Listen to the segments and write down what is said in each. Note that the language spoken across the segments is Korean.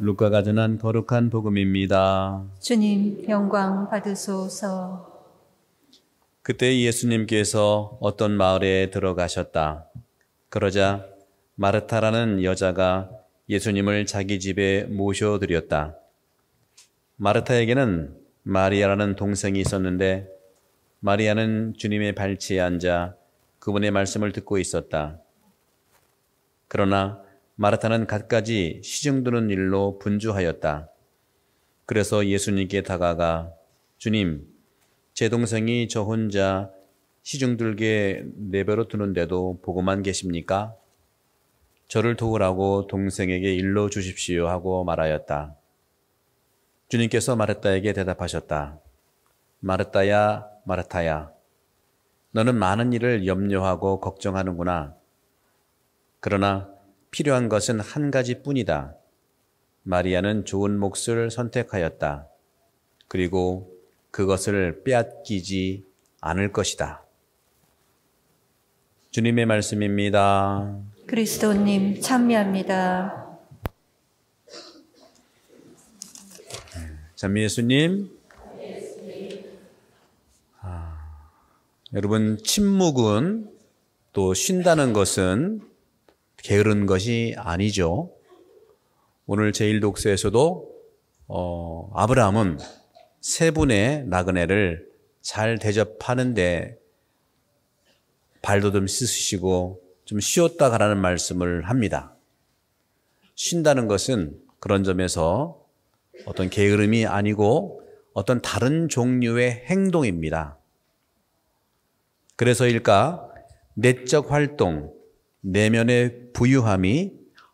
루카가 전한 거룩한 복음입니다. 주님 영광 받으소서. 그때 예수님께서 어떤 마을에 들어가셨다. 그러자 마르타라는 여자가 예수님을 자기 집에 모셔드렸다. 마르타에게는 마리아라는 동생이 있었는데 마리아는 주님의 발치에 앉아 그분의 말씀을 듣고 있었다. 그러나 마르타는 갖가지 시중드는 일로 분주하였다. 그래서 예수님께 다가가 주님, 제 동생이 저 혼자 시중들게 내버려 두는데도 보고만 계십니까? 저를 도우라고 동생에게 일러 주십시오 하고 말하였다. 주님께서 마르타에게 대답하셨다. 마르타야, 마르타야, 너는 많은 일을 염려하고 걱정하는구나. 그러나 필요한 것은 한 가지뿐이다. 마리아는 좋은 몫을 선택하였다. 그리고 그것을 빼앗기지 않을 것이다. 주님의 말씀입니다. 그리스도님 찬미합니다. 찬미 예수님. 여러분, 침묵은 또 쉰다는 것은 게으른 것이 아니죠. 오늘 제1독서에서도 아브라함은 세 분의 나그네를 잘 대접하는데 발도 좀 씻으시고 좀 쉬었다 가라는 말씀을 합니다. 쉰다는 것은 그런 점에서 어떤 게으름이 아니고 어떤 다른 종류의 행동입니다. 그래서일까 내적 활동, 내면의 부유함이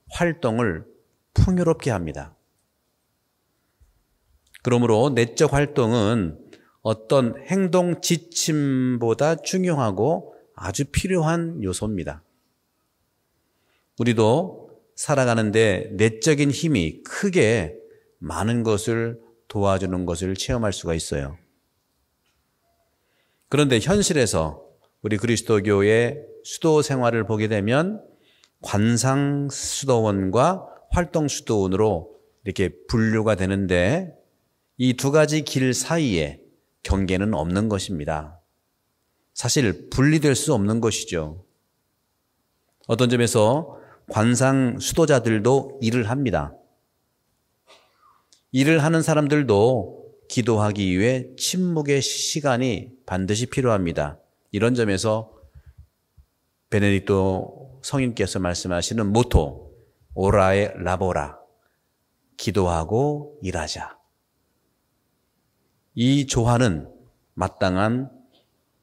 활동을 풍요롭게 합니다. 그러므로 내적 활동은 어떤 행동 지침보다 중요하고 아주 필요한 요소입니다. 우리도 살아가는데 내적인 힘이 크게 많은 것을 도와주는 것을 체험할 수가 있어요. 그런데 현실에서 우리 그리스도교의 수도 생활을 보게 되면 관상 수도원과 활동 수도원으로 이렇게 분류가 되는데 이 두 가지 길 사이에 경계는 없는 것입니다. 사실 분리될 수 없는 것이죠. 어떤 점에서 관상 수도자들도 일을 합니다. 일을 하는 사람들도 기도하기 위해 침묵의 시간이 반드시 필요합니다. 이런 점에서 베네딕토 성인께서 말씀하시는 모토 오라에 라보라, 기도하고 일하자. 이 조화는 마땅한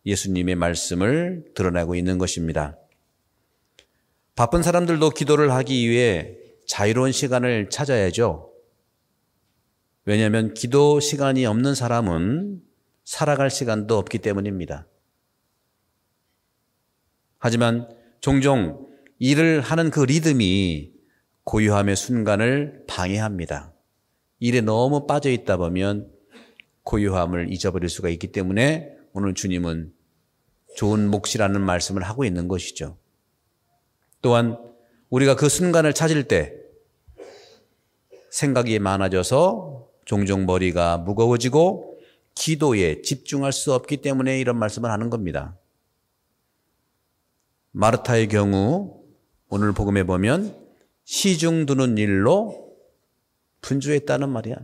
예수님의 말씀을 드러내고 있는 것입니다. 바쁜 사람들도 기도를 하기 위해 자유로운 시간을 찾아야죠. 왜냐하면 기도 시간이 없는 사람은 살아갈 시간도 없기 때문입니다. 하지만 종종 일을 하는 그 리듬이 고요함의 순간을 방해합니다. 일에 너무 빠져 있다 보면 고요함을 잊어버릴 수가 있기 때문에 오늘 주님은 좋은 몫이라는 말씀을 하고 있는 것이죠. 또한 우리가 그 순간을 찾을 때 생각이 많아져서 종종 머리가 무거워지고 기도에 집중할 수 없기 때문에 이런 말씀을 하는 겁니다. 마르타의 경우 오늘 복음에 보면 시중 두는 일로 분주했다는 말이야.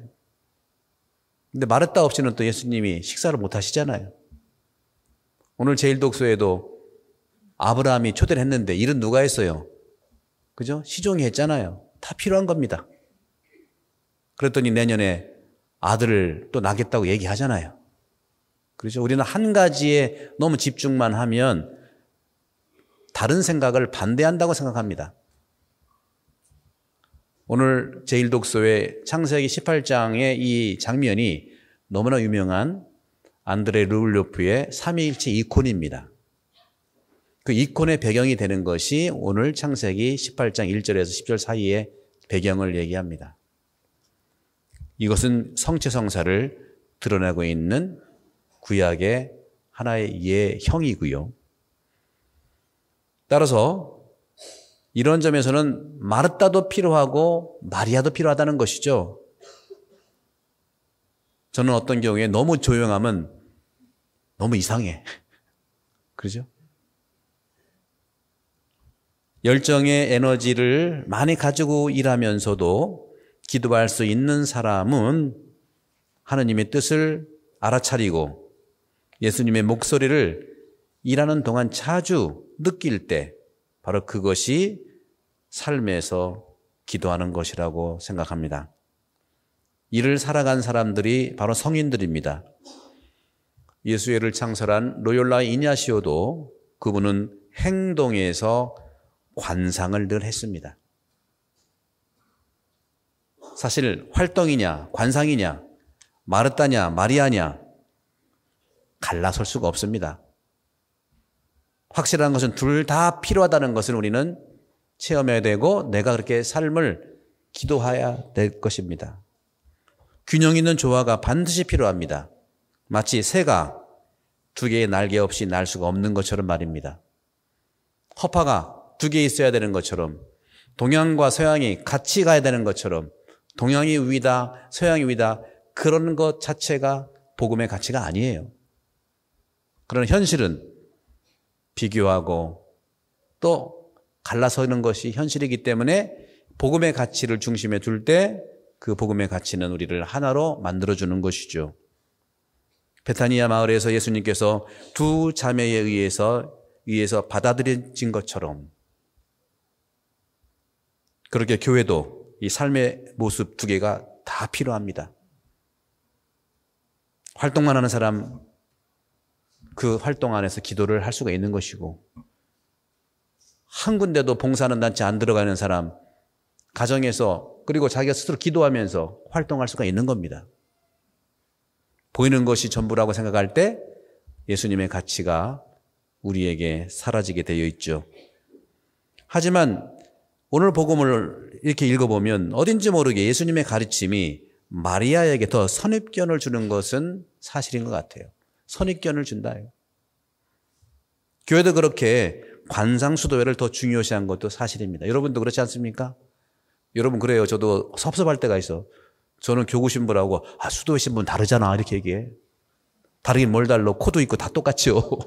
근데 마르타 없이는 또 예수님이 식사를 못 하시잖아요. 오늘 제1독서에도 아브라함이 초대를 했는데 일은 누가 했어요? 그죠? 시종이 했잖아요. 다 필요한 겁니다. 그랬더니 내년에 아들을 또 낳겠다고 얘기하잖아요. 그렇죠? 우리는 한 가지에 너무 집중만 하면 다른 생각을 반대한다고 생각합니다. 오늘 제1독서의 창세기 18장의 이 장면이 너무나 유명한 안드레 르블요프의 삼위일체 이콘입니다. 그 이콘의 배경이 되는 것이 오늘 창세기 18장 1절에서 10절 사이의 배경을 얘기합니다. 이것은 성체성사를 드러내고 있는 구약의 하나의 예형이고요. 따라서 이런 점에서는 마르다도 필요하고 마리아도 필요하다는 것이죠. 저는 어떤 경우에 너무 조용하면 너무 이상해. 그러죠? 열정의 에너지를 많이 가지고 일하면서도 기도할 수 있는 사람은 하느님의 뜻을 알아차리고 예수님의 목소리를 일하는 동안 자주 느낄 때 바로 그것이 삶에서 기도하는 것이라고 생각합니다. 이를 살아간 사람들이 바로 성인들입니다. 예수회를 창설한 로욜라 이냐시오도 그분은 행동에서 관상을 늘 했습니다. 사실 활동이냐 관상이냐 마르다냐 마리아냐 갈라설 수가 없습니다. 확실한 것은 둘 다 필요하다는 것을 우리는 체험해야 되고 내가 그렇게 삶을 기도해야 될 것입니다. 균형 있는 조화가 반드시 필요합니다. 마치 새가 두 개의 날개 없이 날 수가 없는 것처럼 말입니다. 허파가 두 개 있어야 되는 것처럼 동양과 서양이 같이 가야 되는 것처럼 동양이 위다 서양이 위다 그런 것 자체가 복음의 가치가 아니에요. 그러나 현실은 비교하고 또 갈라서는 것이 현실이기 때문에 복음의 가치를 중심에 둘 때 그 복음의 가치는 우리를 하나로 만들어주는 것이죠. 베타니아 마을에서 예수님께서 두 자매에 의해서 받아들여진 것처럼 그렇게 교회도 이 삶의 모습 두 개가 다 필요합니다. 활동만 하는 사람 그 활동 안에서 기도를 할 수가 있는 것이고 한 군데도 봉사하는 단체 안 들어가는 사람 가정에서 그리고 자기가 스스로 기도하면서 활동할 수가 있는 겁니다. 보이는 것이 전부라고 생각할 때 예수님의 가치가 우리에게 사라지게 되어 있죠. 하지만 오늘 복음을 이렇게 읽어보면 어딘지 모르게 예수님의 가르침이 마리아에게 더 선입견을 주는 것은 사실인 것 같아요. 선입견을 준다요. 교회도 그렇게 관상수도회를 더 중요시한 것도 사실입니다. 여러분도 그렇지 않습니까? 여러분 그래요. 저도 섭섭할 때가 있어. 저는 교구 신부라고 수도회 신부는 다르잖아 이렇게 얘기해. 다르긴 뭘 달라. 코도 있고 다 똑같죠.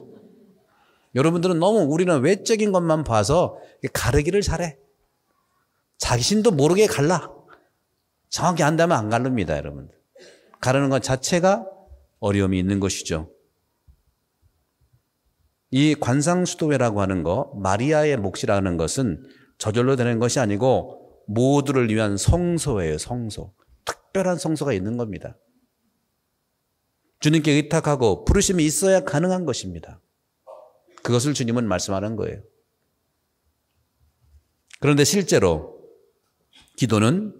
여러분들은 너무 우리는 외적인 것만 봐서 가르기를 잘해. 자신도 모르게 갈라. 정확히 안다면 안 가릅니다. 여러분들. 가르는 것 자체가 어려움이 있는 것이죠. 이 관상수도회라고 하는 거 마리아의 몫이라는 것은 저절로 되는 것이 아니고 모두를 위한 성소예요. 성소. 특별한 성소가 있는 겁니다. 주님께 의탁하고 부르심이 있어야 가능한 것입니다. 그것을 주님은 말씀하는 거예요. 그런데 실제로 기도는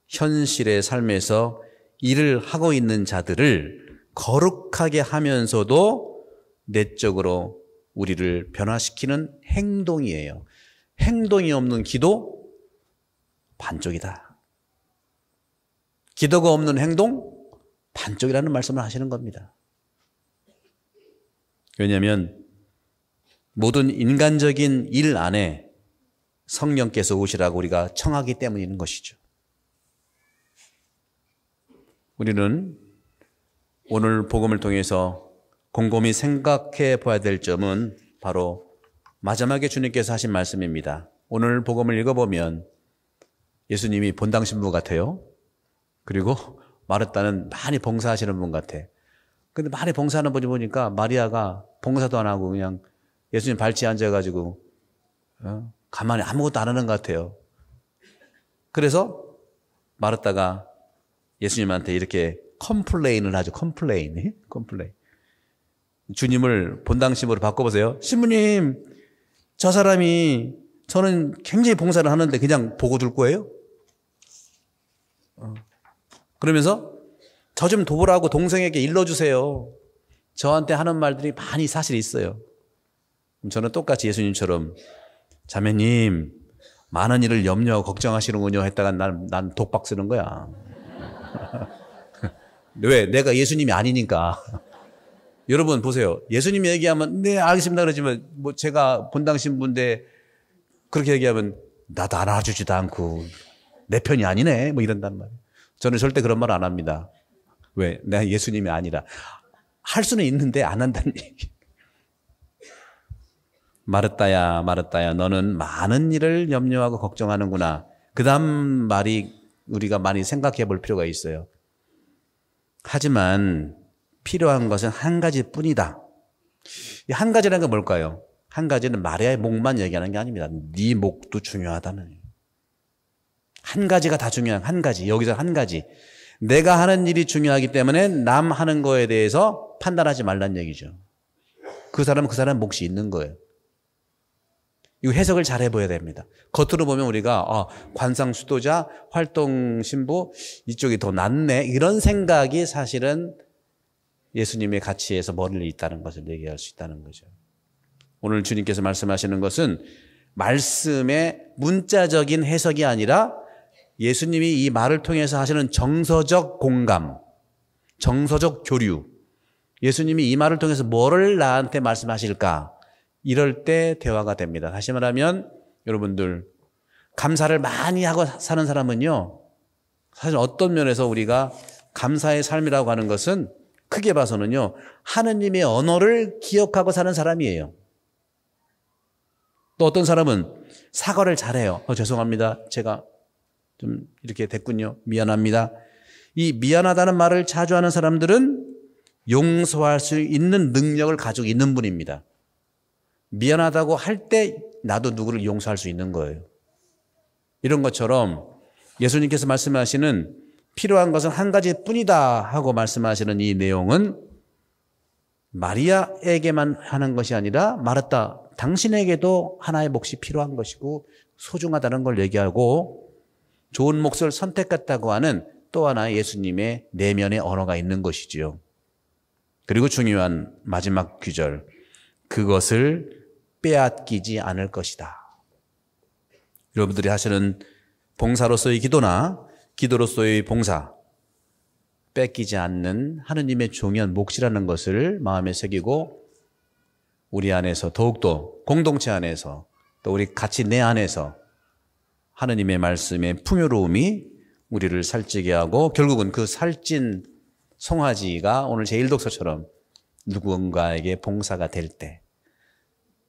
현실의 삶에서 일을 하고 있는 자들을 거룩하게 하면서도 내적으로 우리를 변화시키는 행동이에요. 행동이 없는 기도 반쪽이다. 기도가 없는 행동 반쪽이라는 말씀을 하시는 겁니다. 왜냐하면 모든 인간적인 일 안에 성령께서 오시라고 우리가 청하기 때문인 것이죠. 우리는 오늘 복음을 통해서 곰곰이 생각해 봐야 될 점은 바로 마지막에 주님께서 하신 말씀입니다. 오늘 복음을 읽어보면 예수님이 본당 신부 같아요. 그리고 마르다는 많이 봉사하시는 분 같아. 근데 많이 봉사하는 분이 보니까 마리아가 봉사도 안 하고 그냥 예수님 발치에 앉아가지고 가만히 아무것도 안 하는 것 같아요. 그래서 마르다가 예수님한테 이렇게 컴플레인을 하죠. 컴플레인. 주님을 본당 신부로 바꿔보세요. 신부님, 저 사람이 저는 굉장히 봉사를 하는데 그냥 보고 둘 거예요? 그러면서 저 좀 도우라고 동생에게 일러주세요. 저한테 하는 말들이 많이 사실 있어요. 저는 똑같이 예수님처럼 자매님 많은 일을 염려 걱정하시는군요 했다가 난 독박 쓰는 거야. 왜? 내가 예수님이 아니니까. 여러분 보세요. 예수님이 얘기하면 네 알겠습니다 그러지만 뭐 제가 본당 신부인데 그렇게 얘기하면 나도 안아주지도 않고 내 편이 아니네 뭐 이런단 말이에요. 저는 절대 그런 말 안 합니다. 왜? 내가 예수님이 아니라. 할 수는 있는데 안 한다는 얘기. 마르다야 마르다야 너는 많은 일을 염려하고 걱정하는구나. 그 다음 말이 우리가 많이 생각해 볼 필요가 있어요. 하지만 필요한 것은 한 가지뿐이다. 이 한 가지라는 건 뭘까요? 한 가지는 마리아의 목만 얘기하는 게 아닙니다. 네 목도 중요하다는 얘기예요. 한 가지가 다 중요한 한 가지. 여기서 한 가지. 내가 하는 일이 중요하기 때문에 남 하는 거에 대해서 판단하지 말란 얘기죠. 그 사람은 그 사람 몫이 있는 거예요. 이거 해석을 잘 해봐야 됩니다. 겉으로 보면 우리가 관상 수도자, 활동 신부 이쪽이 더 낫네 이런 생각이 사실은 예수님의 가치에서 멀리 있다는 것을 얘기할 수 있다는 거죠. 오늘 주님께서 말씀하시는 것은 말씀의 문자적인 해석이 아니라 예수님이 이 말을 통해서 하시는 정서적 공감, 정서적 교류, 예수님이 이 말을 통해서 뭐를 나한테 말씀하실까? 이럴 때 대화가 됩니다. 다시 말하면 여러분들 감사를 많이 하고 사는 사람은요, 사실 어떤 면에서 우리가 감사의 삶이라고 하는 것은 크게 봐서는요, 하느님의 언어를 기억하고 사는 사람이에요. 또 어떤 사람은 사과를 잘해요. 죄송합니다. 제가 좀 이렇게 됐군요. 미안합니다. 이 미안하다는 말을 자주 하는 사람들은 용서할 수 있는 능력을 가지고 있는 분입니다. 미안하다고 할 때 나도 누구를 용서할 수 있는 거예요. 이런 것처럼 예수님께서 말씀하시는 필요한 것은 한 가지뿐이다 하고 말씀하시는 이 내용은 마리아에게만 하는 것이 아니라 마르다 당신에게도 하나의 몫이 필요한 것이고 소중하다는 걸 얘기하고 좋은 몫을 선택했다고 하는 또 하나의 예수님의 내면의 언어가 있는 것이지요. 그리고 중요한 마지막 귀절, 그것을 빼앗기지 않을 것이다. 여러분들이 하시는 봉사로서의 기도나 기도로서의 봉사, 뺏기지 않는 하느님의 종이한 몫이라는 것을 마음에 새기고 우리 안에서 더욱더 공동체 안에서 또 우리 같이 내 안에서 하느님의 말씀의 풍요로움이 우리를 살찌게 하고 결국은 그 살찐 송아지가 오늘 제1독서처럼 누군가에게 봉사가 될 때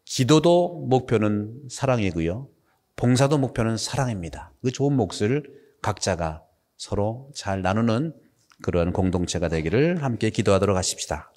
기도도 목표는 사랑이고요. 봉사도 목표는 사랑입니다. 그 좋은 몫을 각자가 서로 잘 나누는 그런 공동체가 되기를 함께 기도하도록 하십시다.